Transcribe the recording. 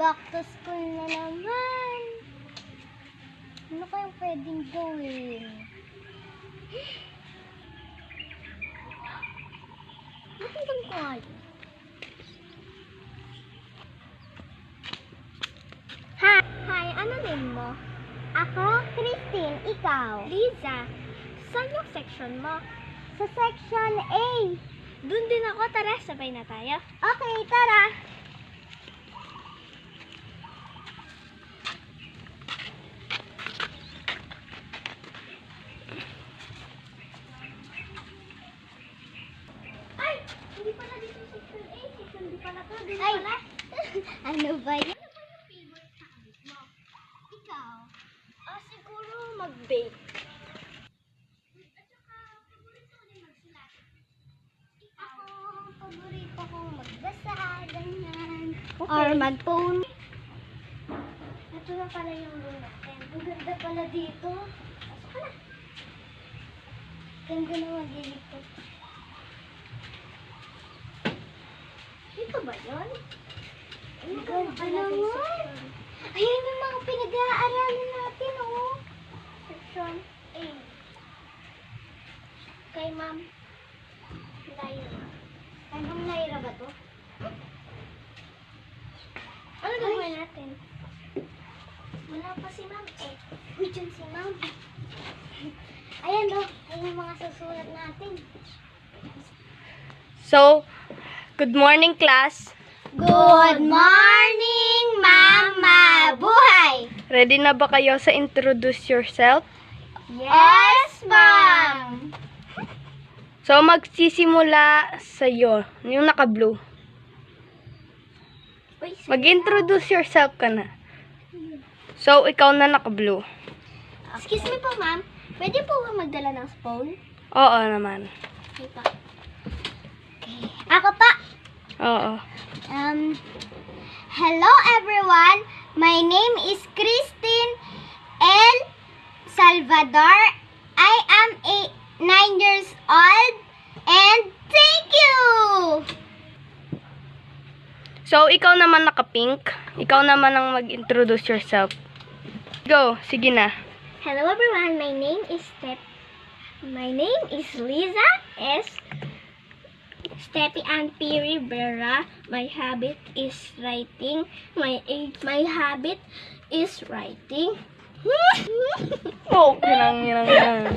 Back to school na naman. Ano kayang pwedeng gawin? Matigan ko nga yun. Hi, ano name mo? Ako, Christine. Ikaw? Liza. Saan yung section mo? Sa section A. Doon din ako. Tara, sabay na tayo. Okay, tara. Ay! Hindi pala dito section A. Section B pala to. Doon pala. Ano ba yun? Ano ba yung favorite hobby mo? Ikaw? Siguro mag-bake. At saka, paborito ko din magsulat. Ako, paborito kong magbasa, ganyan. Okay. Or mag-phone. Ito na pala yung room natin. Ang ganda pala dito. Pasok ka na. Ganda na mag-ilikot. Dito ba yun? Ang ganda naman. Ayan yung mga pinag-aaralan natin, oh. Section A. Kay Ma'am Lyra. Kay Ma'am Lyra ba to? Ano gagawin natin? Wala pa si Ma'am eh. Uy, dyan si Ma'am. Ayan, oh. Ayan yung mga susulat natin. So, good morning, class. Good morning, Mama! Buhay! Ready na ba kayo sa introduce yourself? Yes, Ma'am! So, magsisimula sa'yo. Yung naka-blue. Mag-introduce yourself ka na. So, ikaw na naka-blue. Excuse me po, Ma'am. Pwede po ba magdala ng phone? Oo naman. Okay pa. Okay. Ako pa. Oo. Hello everyone. My name is Christine L. Salvador. I am 9 years old. And thank you! So, ikaw naman naka-pink. Ikaw naman ang mag-introduce yourself. Go. Sige na. Hello everyone. My name is Liza S. Steffi Ann P. Rivera. My habit is writing. My habit is writing. Oh, yan.